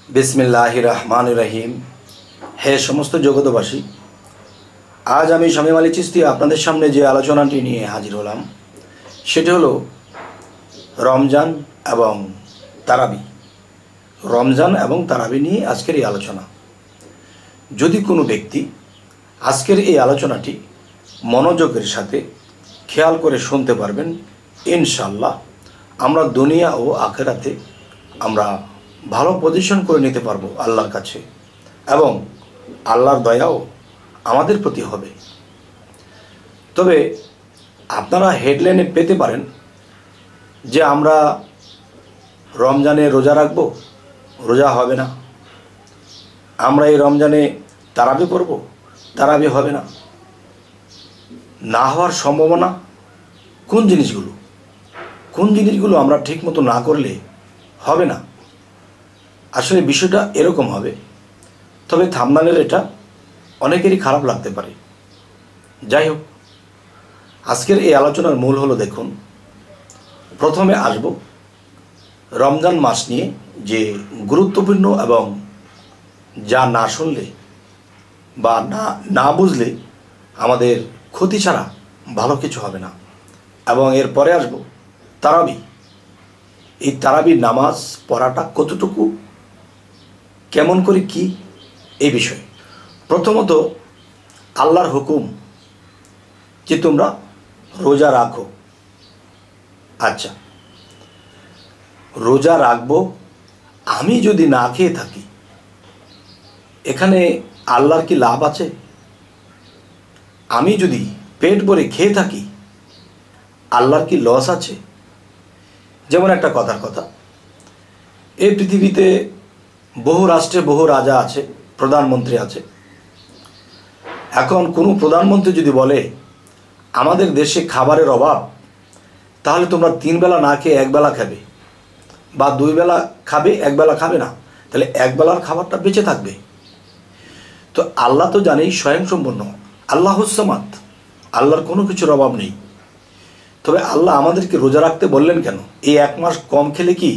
बिस्मिल्लाहिर रहमानिर रहीम। हे समस्त जगतबासी, आज आमी शामीम आली चिश्ती आपनादेर सामने जे आलोचनाटी निये हाजिर हलाम सेटी हलो रमजान एवं ताराबी। रमजान एवं ताराबी निये आजकेर এই आलोचना। যদি কোনো ব্যক্তি আজকের এই আলোচনাটি মনোযোগের সাথে খেয়াল করে শুনতে পারবেন, ইনশাআল্লাহ আমরা দুনিয়া ও আখিরাতে আমরা ভালো পজিশন করে নিতে পারবো আল্লাহর কাছে, এবং আল্লাহর দয়াও আমাদের প্রতি হবে। তবে আপনারা হেডলাইনে পেতে পারেন যে আমরা রমজানে রোজা রাখব, রোজা হবে না। আমরা এই রমজানে তারাবি করব, তারাবি হবে না। না হওয়ার সম্ভাবনা কোন জিনিসগুলো আমরা ঠিকমতো না করলে হবে না। আসলে বিষয়টা এরকম হবে, তবে থাম্বনেলের এটা অনেকেরই খারাপ লাগতে পারে। যাই হোক, আজকের এই আলোচনার মূল হলো, দেখুন, প্রথমে আসব রমজান মাস নিয়ে যে গুরুত্বপূর্ণ এবং যা না শুনলে বা না বুঝলে আমাদের ক্ষতি ছাড়া ভালো কিছু হবে না। এবং এরপরে আসব তারাবি। এই তারাবির নামাজ পড়াটা কতটুকু, কেমন করে, কি, এই বিষয়ে। প্রথমত আল্লাহর হুকুম যে তোমরা রোজা রাখো। আচ্ছা, রোজা রাখবো আমি যদি না খেয়ে থাকি, এখানে আল্লাহর কি লাভ আছে? আমি যদি পেট ভরে খেয়ে থাকি, আল্লাহর কি লস আছে? যেমন একটা কথার কথা, এই পৃথিবীতে বহু রাষ্ট্রে বহু রাজা আছে, প্রধানমন্ত্রী আছে। এখন কোনো প্রধানমন্ত্রী যদি বলে আমাদের দেশে খাবারের অভাব, তাহলে তোমরা 3 বেলা না খেয়ে 1 বেলা খাবে, বা 2 বেলা খাবে 1 বেলা খাবে না, তাহলে 1 বেলার খাবারটা বেঁচে থাকবে। তো আল্লাহ তো জানেই স্বয়ংসম্পূর্ণ, আল্লাহুস সামাদ, আল্লাহর কোনো কিছুর অভাব নেই। তবে আল্লাহ আমাদেরকে রোজা রাখতে বললেন কেন? এই 1 মাস কম খেলে কি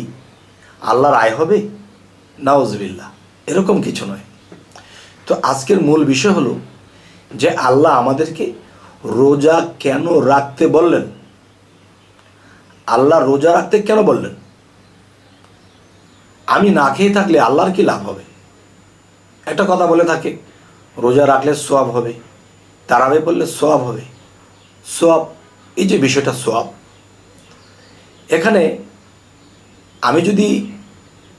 আল্লাহর আয় হবে? নাউজুবিল্লাহ, এরকম কিছু নয়। তো আজকের মূল বিষয় হলো যে আল্লাহ আমাদেরকে রোজা কেন রাখতে বললেন, আল্লাহ রোজা রাখতে কেন বললেন? আমি না খেয়ে থাকলে আল্লাহর কি লাভ হবে? একটা কথা বলে থাকে, রোজা রাখলে সওয়াব হবে, তারাবি পড়লে সওয়াব হবে। সওয়াব, এই যে বিষয়টা সওয়াব, এখানে আমি যদি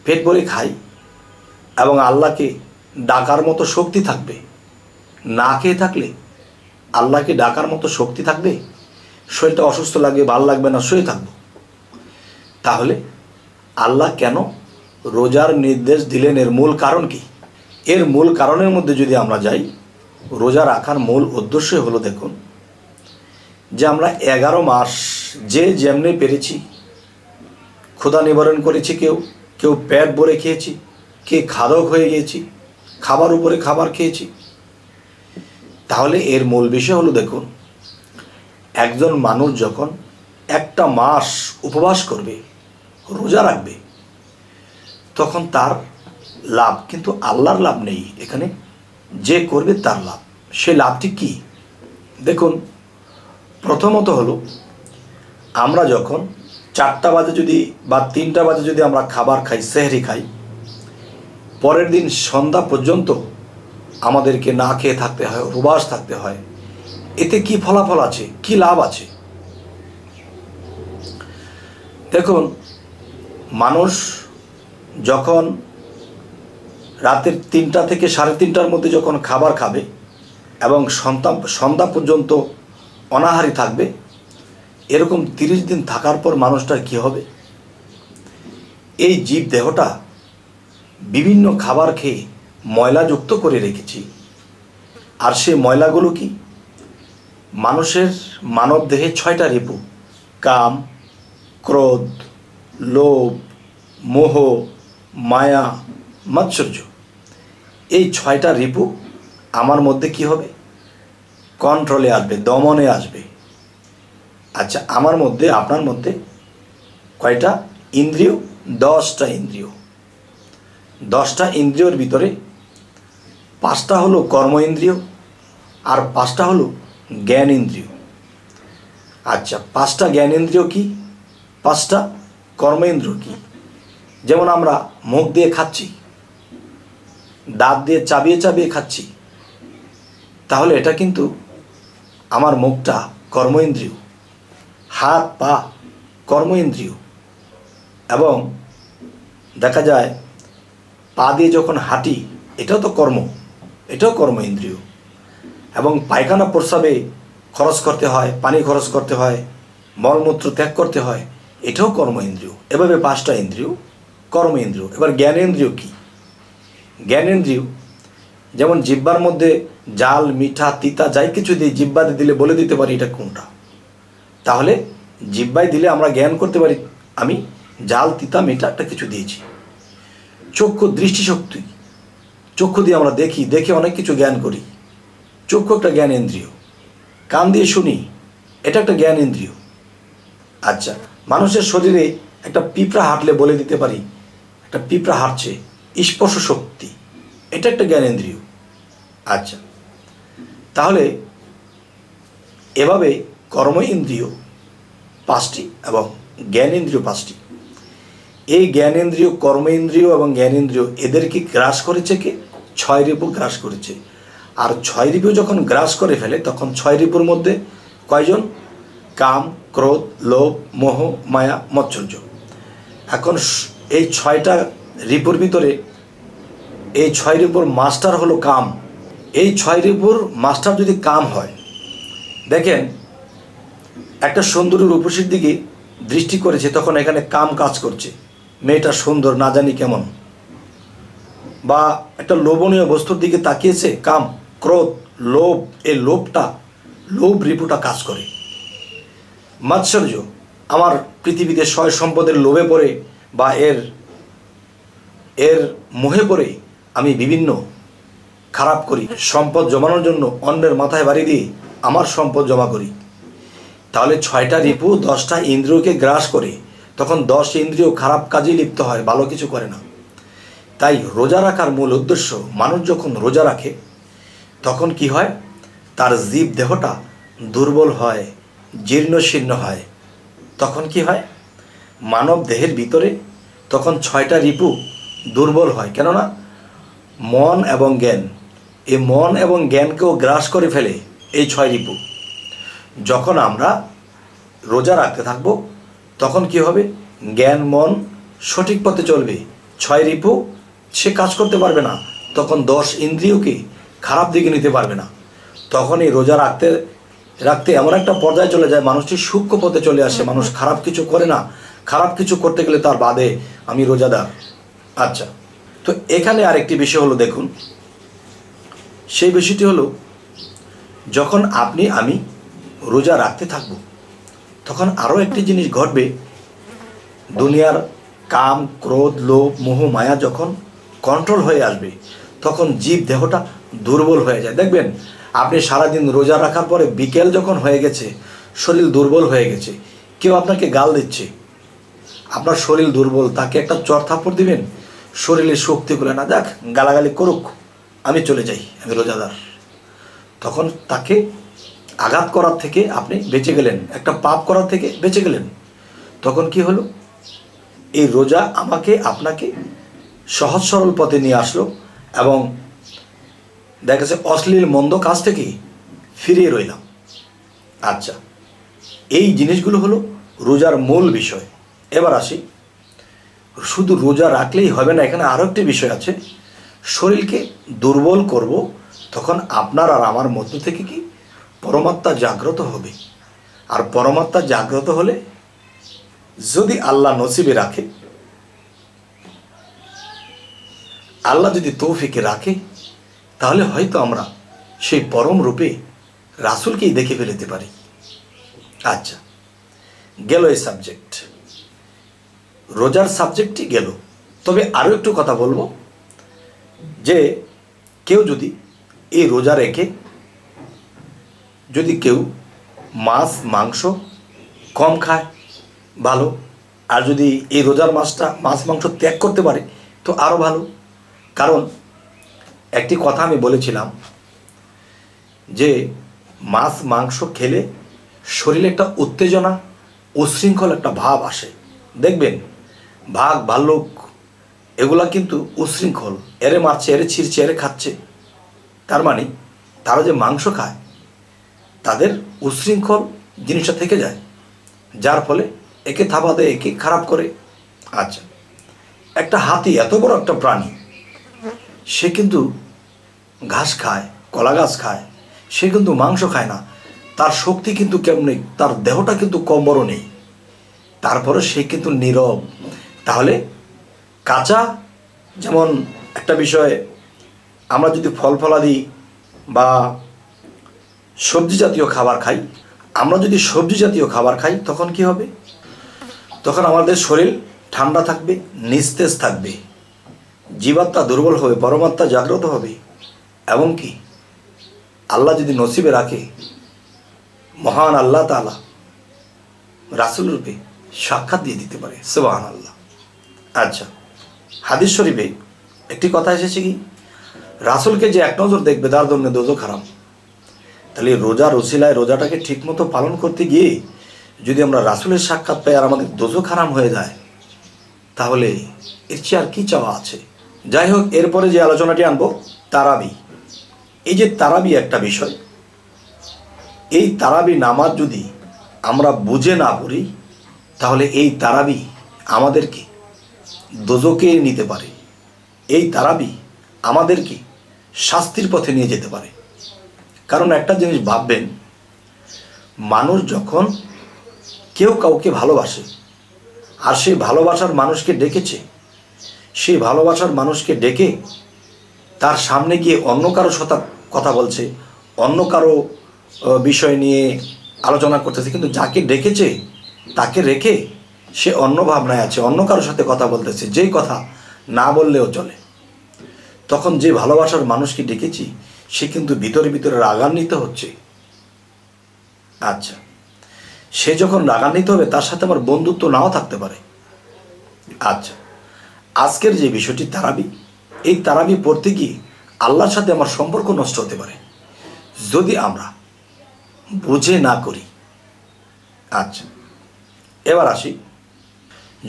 পেট ভরে খাই এবং আল্লাহকে ডাকার মতো শক্তি থাকবে, না খেয়ে থাকলে আল্লাহকে ডাকার মতো শক্তি থাকবে? শরীরটা অসুস্থ লাগবে, ভালো লাগবে না, শুয়ে থাকবো। তাহলে আল্লাহ কেন রোজার নির্দেশ দিলেন? এর মূল কারণ কি? এর মূল কারণের মধ্যে যদি আমরা যাই, রোজা রাখার মূল উদ্দেশ্য হলো, দেখুন, যে আমরা 11 মাস যে যেমনি পেরেছি ক্ষুধা নিবারণ করেছি, কেউ পেট ভরে খেয়েছি, কে খাদক হয়ে গিয়েছি, খাবার উপরে খাবার খেয়েছি। তাহলে এর মূল বিষয় হলো, দেখুন, একজন মানুষ যখন একটা মাস উপবাস করবে, রোজা রাখবে, তখন তার লাভ, কিন্তু আল্লাহর লাভ নেই এখানে। যে করবে তার লাভ। সে লাভটি কি? দেখুন, প্রথমত হলো, আমরা যখন 4টা বাজে যদি বা 3টা বাজে যদি আমরা খাবার খাই, সেহরি খাই, পরের দিন সন্ধ্যা পর্যন্ত আমাদেরকে না খেয়ে থাকতে হয়, উপবাস থাকতে হয়। এতে কি ফলাফল আছে, কি লাভ আছে? দেখুন, মানুষ যখন রাতের 3টা থেকে 3:30টার মধ্যে যখন খাবার খাবে এবং সন্ধ্যা পর্যন্ত অনাহারী থাকবে, এরকম 30 দিন থাকার পর মানুষটার কি হবে? এই জীব দেহটা বিভিন্ন খাবার খেয়ে ময়লাযুক্ত করে রেখেছি। আর সেই ময়লাগুলো কি? মানুষের মানব দেহে 6টা রিপু: কাম, ক্রোধ, লোভ, মোহ, মায়া, মাৎসর্য। এই 6টা রিপু আমার মধ্যে কি হবে? কন্ট্রোলে আসবে, দমনে আসবে। আচ্ছা, আমার মধ্যে, আপনার মধ্যে কয়টা ইন্দ্রিয়? 10টা ইন্দ্রিয়। 10টা ইন্দ্রিয়র ভিতরে 5টা হলো কর্ম ইন্দ্রিয় আর 5টা হলো জ্ঞান ইন্দ্রিয়। আচ্ছা, 5টা জ্ঞান ইন্দ্রিয় কি, 5টা কর্ম ইন্দ্রিয় কি? যেমন আমরা মুখ দিয়ে খাচ্ছি, দাঁত দিয়ে চাবিয়ে চাবিয়ে খাচ্ছি, তাহলে এটা কিন্তু আমার মুখটা কর্ম ইন্দ্রিয়, হাত পা কর্ম ইন্দ্রিয়। এবং দেখা যায় পা দিয়ে যখন হাঁটি, এটাও তো কর্ম, এটাও কর্ম ইন্দ্রিয়। এবং পায়খানা প্রস্রাবে খরচ করতে হয়, পানি খরচ করতে হয়, মলমূত্র ত্যাগ করতে হয়, এটাও কর্ম ইন্দ্রিয়। এভাবে 5টা ইন্দ্রিয় কর্ম ইন্দ্রিয়। এবার জ্ঞানেন্দ্রিয় কি? জ্ঞানেন্দ্রিয় যেমন জিহ্বার মধ্যে জাল, মিঠা, তিতা যাই কিছু দিই, জিহ্বাতে দিলে বলে দিতে পারি এটা কোনটা। তাহলে জিহ্বায় দিলে আমরা জ্ঞান করতে পারি আমি জাল, তিতা, মিঠা একটা কিছু দিয়েছি। চক্ষু দৃষ্টিশক্তি, চক্ষু দিয়ে আমরা দেখি, দেখে অনেক কিছু জ্ঞান করি, চক্ষু একটা জ্ঞান ইন্দ্রিয়। কান দিয়ে শুনি, এটা একটা জ্ঞান ইন্দ্রিয়। আচ্ছা, মানুষের শরীরে একটা পিঁপড়া হাঁটলে বলে দিতে পারি একটা পিঁপড়া হাঁটছে, স্পর্শ শক্তি, এটা একটা জ্ঞানেন্দ্রিয়। আচ্ছা, তাহলে এভাবে কর্ম ইন্দ্রিয় 5টি এবং জ্ঞানেন্দ্রিয় 5টি। এই জ্ঞানেন্দ্রিয়, কর্মেন্দ্রিয় এবং জ্ঞানেন্দ্রিয় এদেরকে গ্রাস করেছে কে? 6 রিপু গ্রাস করেছে। আর 6 রিপু যখন গ্রাস করে ফেলে তখন 6 রিপুর মধ্যে কয়জন? কাম, ক্রোধ, লোভ, মোহ, মায়া, মৎসর্য। এখন এই 6টা রিপুর ভিতরে এই 6 রিপুর মাস্টার হলো কাম। এই 6 রিপুর মাস্টার যদি কাম হয়, দেখেন একটা সুন্দরী রূপসীর দিকে দৃষ্টি করেছে, তখন এখানে কাম কাজ করছে, মেয়েটা সুন্দর না জানি কেমন। বা একটা লোভনীয় বস্তুর দিকে তাকিয়েছে, কাম, ক্রোধ, লোভ, এই লোভ রিপুটা কাজ করে। মাৎসর্য, আমার পৃথিবীতে সয় সম্পদের লোভে পড়ে বা এর মোহে পড়ে আমি বিভিন্ন খারাপ করি, সম্পদ জমানোর জন্য অন্যের মাথায় বাড়ি দিয়ে আমার সম্পদ জমা করি। তাহলে 6টা রিপু 10টা ইন্দ্রিয়কে গ্রাস করে, তখন 10 ইন্দ্রিয় খারাপ কাজে লিপ্ত হয়, ভালো কিছু করে না। তাই রোজা রাখার মূল উদ্দেশ্য, মানুষ যখন রোজা রাখে তখন কি হয়? তার জীব দেহটা দুর্বল হয়, জীর্ণশীর্ণ হয়। তখন কি হয়? মানব দেহের ভিতরে তখন 6টা রিপু দুর্বল হয়। কেননা মন এবং জ্ঞান, এই মন এবং জ্ঞানকেও গ্রাস করে ফেলে এই 6 রিপু। যখন আমরা রোজা রাখতে থাকবো তখন কি হবে? জ্ঞান, মন সঠিক পথে চলবে, 6 রিপু সে কাজ করতে পারবে না, তখন 10 ইন্দ্রিয়কে খারাপ দিকে নিতে পারবে না। তখন এই রোজা রাখতে রাখতে এমন একটা পর্যায়ে চলে যায়, মানুষটি সূক্ষ্ম পথে চলে আসে, মানুষ খারাপ কিছু করে না, খারাপ কিছু করতে গেলে তার বাদে আমি রোজাদার। আচ্ছা, তো এখানে আরেকটি বিষয় হলো, দেখুন সেই বিষয়টি হলো, যখন আপনি আমি রোজা রাখতে থাকব তখন আরও একটি জিনিস ঘটবে। দুনিয়ার কাম, ক্রোধ, লোভ, মোহ, মায়া যখন কন্ট্রোল হয়ে আসবে তখন জীব দেহটা দুর্বল হয়ে যায়। দেখবেন আপনি সারাদিন রোজা রাখার পরে বিকেল যখন হয়ে গেছে, শরীর দুর্বল হয়ে গেছে, কেউ আপনাকে গাল দিচ্ছে, আপনার শরীর দুর্বল, তাকে একটা চর থাপ্পড় দিবেন, শরীরে শক্তি করে না, যাক গালাগালি করুক, আমি চলে যাই, আমি রোজাদার। তখন তাকে আঘাত করার থেকে আপনি বেঁচে গেলেন, একটা পাপ করার থেকে বেঁচে গেলেন। তখন কি হলো? এই রোজা আমাকে আপনাকে সহজ সরল পথে নিয়ে আসলো এবং দেখা যাচ্ছে অশ্লীল মন্দ কাজ থেকে ফিরিয়ে রইলাম। আচ্ছা, এই জিনিসগুলো হলো রোজার মূল বিষয়। এবার আসি, শুধু রোজা রাখলেই হবে না, এখানে আরও একটি বিষয় আছে। শরীরকে দুর্বল করব, তখন আপনার আর আমার মধ্য থেকে কি পরমাত্মা জাগ্রত হবে। আর পরমাত্মা জাগ্রত হলে, যদি আল্লাহ নসিবে রাখে, আল্লাহ যদি তৌফিকে রাখে, তাহলে হয়তো আমরা সেই পরম রূপে রাসূলকেই দেখে ফেলতে পারি। আচ্ছা, গেল এই সাবজেক্ট, রোজার সাবজেক্টই গেল। তবে আরও একটু কথা বলবো, যে কেউ যদি এই রোজা রেখে যদি কেউ মাছ মাংস কম খায় ভালো, আর যদি এই রোজার মাছ মাংস ত্যাগ করতে পারে তো আরও ভালো। কারণ একটি কথা আমি বলেছিলাম যে মাছ মাংস খেলে শরীরে একটা উত্তেজনা উশৃঙ্খল একটা ভাব আসে। দেখবেন বাঘ ভাল্লুক এগুলা কিন্তু উশৃঙ্খল, এরে মারছে, এরে ছিঁড়ছে, এরে খাচ্ছে। তার মানে তারা যে মাংস খায় তাদের উশৃঙ্খল জিনিসটা থেকে যায়, যার ফলে একে থাবা দেয়, একে খারাপ করে। আচ্ছা, একটা হাতি এত বড় একটা প্রাণী, সে কিন্তু ঘাস খায়, কলা গাছ খায়, সে কিন্তু মাংস খায় না। তার শক্তি কিন্তু কেমন, তার দেহটা কিন্তু কম বড় নেই, তারপরে সে কিন্তু নীরব। তাহলে কাঁচা, যেমন একটা বিষয়, আমরা যদি ফল ফলাদি বা সবজি জাতীয় খাবার খাই, আমরা যদি সবজি জাতীয় খাবার খাই তখন কি হবে? তখন আমাদের শরীর ঠান্ডা থাকবে, নিস্তেজ থাকবে, জীবাত্মা দুর্বল হবে, পরমাত্মা জাগ্রত হবে, এবং কি আল্লাহ যদি নসিবে রাখে মহান আল্লাহ তাআলা রাসূল রূপে সাক্ষাৎ দিয়ে দিতে পারে। সুবহানাল্লাহ। আচ্ছা, হাদিস শরীফে একটি কথা এসেছে কি, রাসূলকে যে এক নজর দেখবে তার জন্য দোজখ হারাম। তাহলে রোজার ওসিলায় রোজাটাকে ঠিকমতো পালন করতে গিয়ে যদি আমরা রাসূলের সাক্ষাৎ পাই আর আমাদের দোজখ হারাম হয়ে যায়, তাহলে এর চেয়ে আর কি চাওয়া আছে? যাই হোক, এরপরে যে আলোচনাটি আনবো তারাবি। এই যে তারাবি একটা বিষয়, এই তারাবি নামাজ যদি আমরা বুঝে না পড়ি তাহলে এই তারাবি আমাদেরকে দোজখে নিতে পারে, এই তারাবি আমাদেরকে শাস্তির পথে নিয়ে যেতে পারে। কারণ একটা জিনিস ভাববেন, মানুষ যখন কেউ কাউকে ভালোবাসে আর সেই ভালোবাসার মানুষকে ডেকেছে, সেই ভালোবাসার মানুষকে ডেকে তার সামনে গিয়ে অন্য কারো সাথে কথা বলছে, অন্য কারো বিষয় নিয়ে আলোচনা করতেছে, কিন্তু যাকে ডেকেছে তাকে রেখে সে অন্য ভাবনায় আছে, অন্য কারোর সাথে কথা বলতেছে, যেই কথা না বললেও চলে। তখন যে ভালোবাসার মানুষকে ডেকেছি সে কিন্তু ভিতরে ভিতরে রাগান্বিত হচ্ছে। আচ্ছা, সে যখন রাগান্বিত হবে তার সাথে আমার বন্ধুত্ব নাও থাকতে পারে। আচ্ছা, আজকের যে বিষয়টি তারাবি, এই তারাবি পড়তে গিয়ে আল্লাহর সাথে আমার সম্পর্ক নষ্ট হতে পারে যদি আমরা বুঝে না করি। আচ্ছা, এবার আসি,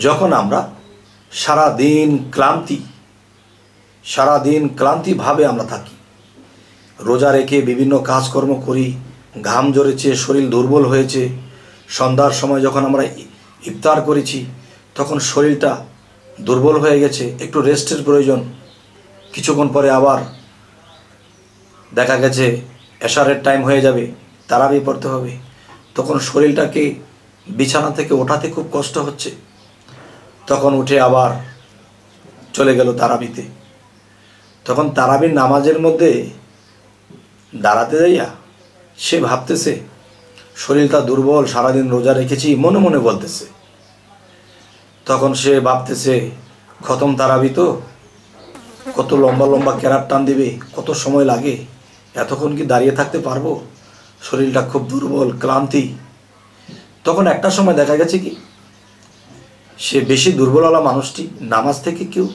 যখন আমরা সারাদিন ক্লান্তিভাবে আমরা থাকি, রোজা রেখে বিভিন্ন কাজকর্ম করি, ঘাম ঝরেছে, শরীর দুর্বল হয়েছে, সন্ধ্যার সময় যখন আমরা ইফতার করেছি তখন শরীরটা দুর্বল হয়ে গেছে, একটু রেস্টের প্রয়োজন, কিছুক্ষণ পরে আবার দেখা গেছে এশারের টাইম হয়ে যাবে, তারাবি পড়তে হবে, তখন শরীরটাকে বিছানা থেকে ওঠাতে খুব কষ্ট হচ্ছে, তখন উঠে আবার চলে গেল তারাবিতে। তখন তারাবির নামাজের মধ্যে দাঁড়াতে যাইয়া সে ভাবতেছে শরীরটা দুর্বল, সারাদিন রোজা রেখেছি, মনে মনে বলতেছে। তখন সে ভাবতেছে খতম তারাবি তো, কত লম্বা লম্বা কেরাত টান দিবে, কত সময় লাগে, এতক্ষণ কি দাঁড়িয়ে থাকতে পারবো, শরীরটা খুব দুর্বল, ক্লান্তি। তখন একটা সময় দেখা গেছে কি, সে বেশি দুর্বলওয়ালা মানুষটি নামাজ থেকে কেউ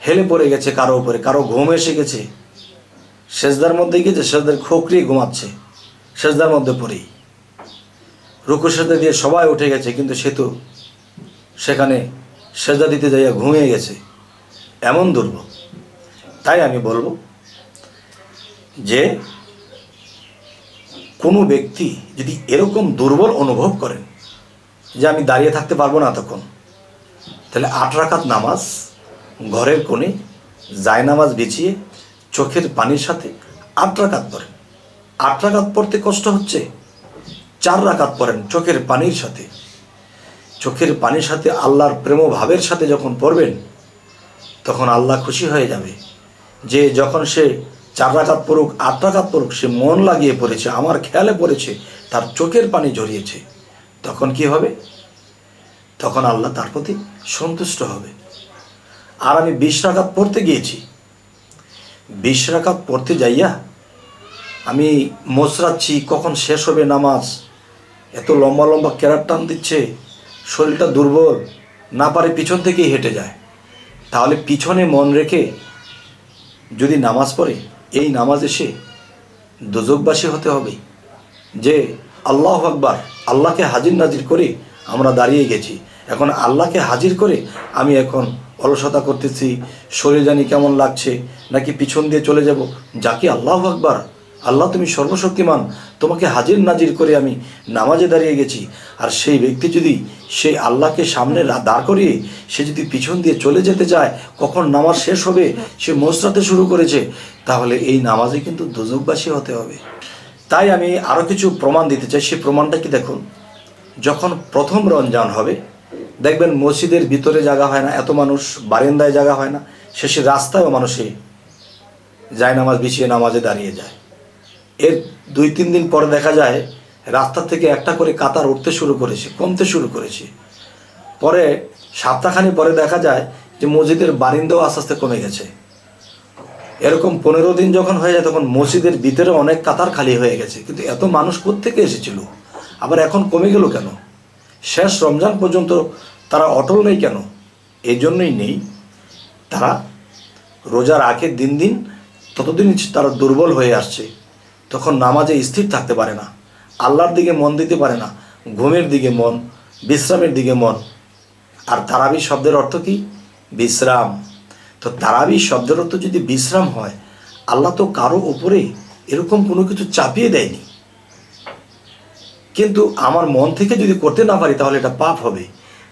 হেলে পড়ে গেছে কারো উপরে, কারো ঘুম এসে গেছে, সেজদার মধ্যে গেছে, সেজদার খোকরিয়ে ঘুমাচ্ছে, সেজদার মধ্যে পড়েই রুকু সেজদা দিয়ে সবাই উঠে গেছে, কিন্তু সে তো সেখানে সেজদা দিতে যাইয়া ঘুমিয়ে গেছে, এমন দুর্বল। তাই আমি বলবো যে কোনো ব্যক্তি যদি এরকম দুর্বল অনুভব করেন যে আমি দাঁড়িয়ে থাকতে পারবো না তখন, তাহলে 8 রাকাত নামাজ ঘরের কোণে জায়নামাজ বিছিয়ে চোখের পানির সাথে 8 রাকাত পড়েন। 8 রাকাত পড়তে কষ্ট হচ্ছে, 4 রাকাত পড়েন চোখের পানির সাথে। চোখের পানির সাথে আল্লাহর প্রেম ভাবের সাথে যখন পড়বেন তখন আল্লাহ খুশি হয়ে যাবে যে যখন সে 4 রাকাত পড়ুক, 8 রাকাত পড়ুক, সে মন লাগিয়ে পড়েছে, আমার খেয়ালে পড়েছে, তার চোখের পানি ঝরিয়েছে। তখন কি হবে? তখন আল্লাহ তার প্রতি সন্তুষ্ট হবে। আর আমি 20 রাকাত পড়তে গিয়েছি, 20 রাকাত পড়তে যাইয়া আমি মোচড়াচ্ছি, কখন শেষ হবে নামাজ, এত লম্বা লম্বা কেরাত টান দিচ্ছে, শরীরটা দুর্বল, না পারে পিছন থেকেই হেঁটে যায়, তাহলে পিছনে মন রেখে যদি নামাজ পড়ে, এই নামাজে সে দোজকবাসী হতে হবে। যে আল্লাহু আকবার, আল্লাহকে হাজির নাজির করে আমরা দাঁড়িয়ে গেছি, এখন আল্লাহকে হাজির করে আমি এখন অলসতা করতেছি, শরীর জানি কেমন লাগছে, নাকি পিছন দিয়ে চলে যাব। যাকে আল্লাহু আকবার, আল্লাহ তুমি সর্বশক্তিমান, তোমাকে হাজির নাজির করে আমি নামাজে দাঁড়িয়ে গেছি, আর সেই ব্যক্তি যদি সেই আল্লাহকে সামনে দাঁড় করিয়ে সে যদি পিছন দিয়ে চলে যেতে চায়, কখন নামাজ শেষ হবে সে মোচড়াতে শুরু করেছে, তাহলে এই নামাজে কিন্তু দোজকবাসী হতে হবে। তাই আমি আরও কিছু প্রমাণ দিতে চাই। সেই প্রমাণটা কি দেখুন, যখন প্রথম রমজান হবে দেখবেন মসজিদের ভিতরে জায়গা হয় না, এত মানুষ, বারান্দায় জায়গা হয় না, শেষে রাস্তায়ও মানুষে যায় নামাজ বিছিয়ে নামাজে দাঁড়িয়ে যায়। এর 2-3 দিন পরে দেখা যায় রাস্তা থেকে একটা করে কাতার উঠতে শুরু করেছে, কমতে শুরু করেছে। পরে সপ্তাহখানি পরে দেখা যায় যে মসজিদের বারিন্দাও আস্তে আস্তে কমে গেছে। এরকম 15 দিন যখন হয়ে যায় তখন মসজিদের ভিতরে অনেক কাতার খালি হয়ে গেছে। কিন্তু এত মানুষ কোত্থেকে এসেছিল, আবার এখন কমে গেল কেন? শেষ রমজান পর্যন্ত তারা অটল নেই কেন? এই জন্যই নেই, তারা রোজা রাখে দিন দিন, ততদিন তারা দুর্বল হয়ে আসছে, তখন নামাজে স্থির থাকতে পারে না, আল্লাহর দিকে মন দিতে পারে না, ঘুমের দিকে মন, বিশ্রামের দিকে মন। আর তারাবি শব্দের অর্থ কি? বিশ্রাম। তো তারাবি শব্দের অর্থ যদি বিশ্রাম হয়, আল্লাহ তো কারো উপরে এরকম কোনো কিছু চাপিয়ে দেয়নি। কিন্তু আমার মন থেকে যদি করতে না পারি তাহলে এটা পাপ হবে।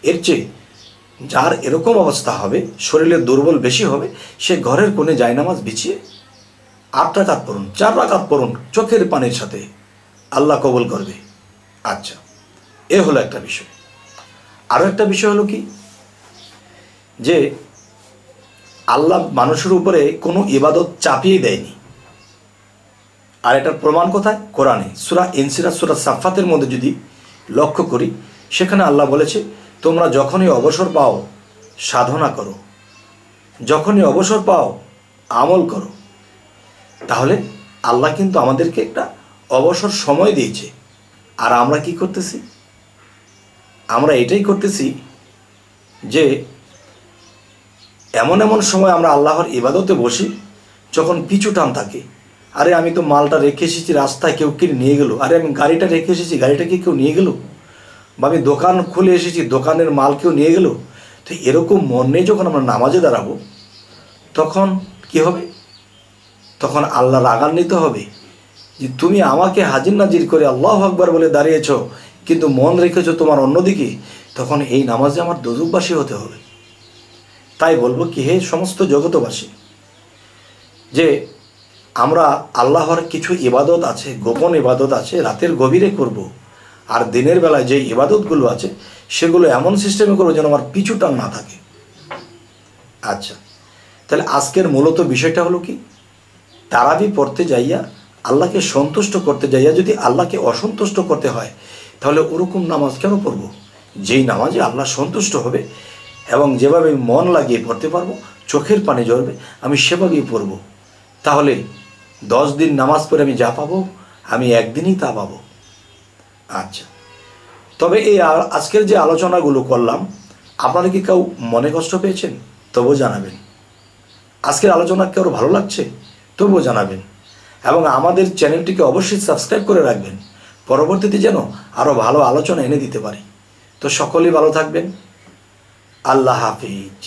এর চেয়ে যার এরকম অবস্থা হবে, শরীরের দুর্বল বেশি হবে, সে ঘরের কোণে জায়নামাজ বিছিয়ে 8 রাকাত পড়ুন, 4 রাকাত পড়ুন চোখের পানির সাথে, আল্লাহ কবুল করবে। আচ্ছা, এ হলো একটা বিষয়। আরও একটা বিষয় হলো কি, যে আল্লাহ মানুষের উপরে কোনো ইবাদত চাপিয়ে দেয়নি। আর এটার প্রমাণ কোথায়? কোরআনে সূরা ইনসিরাত, সূরা সাফফাতের মধ্যে যদি লক্ষ্য করি, সেখানে আল্লাহ বলেছে তোমরা যখনই অবসর পাও সাধনা করো, যখনই অবসর পাও আমল করো। তাহলে আল্লাহ কিন্তু আমাদেরকে একটা অবসর সময় দিয়েছে। আর আমরা কি করতেছি? আমরা এটাই করতেছি যে এমন এমন সময় আমরা আল্লাহর ইবাদতে বসি যখন পিছু টান থাকে। আরে আমি তো মালটা রেখে এসেছি রাস্তায়, কেউ কিনে নিয়ে গেল। আরে আমি গাড়িটা রেখে এসেছি, গাড়িটাকে কেউ নিয়ে গেল। বা আমি দোকান খুলে এসেছি, দোকানের মাল কেউ নিয়ে গেল। তো এরকম মন নিয়ে যখন আমরা নামাজে দাঁড়াবো তখন কি হবে? তখন আল্লাহ রাগান্বিত হবে যে তুমি আমাকে হাজির নাজির করে আল্লাহু আকবার বলে দাঁড়িয়েছ, কিন্তু মন রেখেছো তোমার অন্যদিকে। তখন এই নামাজে আমার দোজকবাসী হতে হবে। তাই বলবো কি, হে সমস্ত জগতবাসী, যে আমরা আল্লাহর কিছু ইবাদত আছে, গোপন ইবাদত আছে, রাতের গভীরে করব। আর দিনের বেলায় যে ইবাদতগুলো আছে সেগুলো এমন সিস্টেমে করবো যেন আমার পিছু টান না থাকে। আচ্ছা, তাহলে আজকের মূলত বিষয়টা হলো কি, তারাবি পড়তে যাইয়া, আল্লাহকে সন্তুষ্ট করতে যাইয়া যদি আল্লাহকে অসন্তুষ্ট করতে হয়, তাহলে ওরকম নামাজ কেন পড়ব? যেই নামাজে আল্লাহ সন্তুষ্ট হবে এবং যেভাবে মন লাগিয়ে পড়তে পারবো, চোখের পানি ঝরবে, আমি সেভাবেই পড়ব। তাহলে 10 দিন নামাজ পড়ে আমি যা পাবো, আমি একদিনই তা পাবো। আচ্ছা, তবে এই আজকের যে আলোচনাগুলো করলাম, আপনারা কি কেউ মনে কষ্ট পেয়েছেন? তবুও জানাবেন। আজকের আলোচনা কেউ ভালো লাগছে? তবুও জানাবেন। এবং আমাদের চ্যানেলটিকে অবশ্যই সাবস্ক্রাইব করে রাখবেন, পরবর্তীতে যেন আরও ভালো আলোচনা এনে দিতে পারি। তো সকলেই ভালো থাকবেন। আল্লাহ হাফিজ।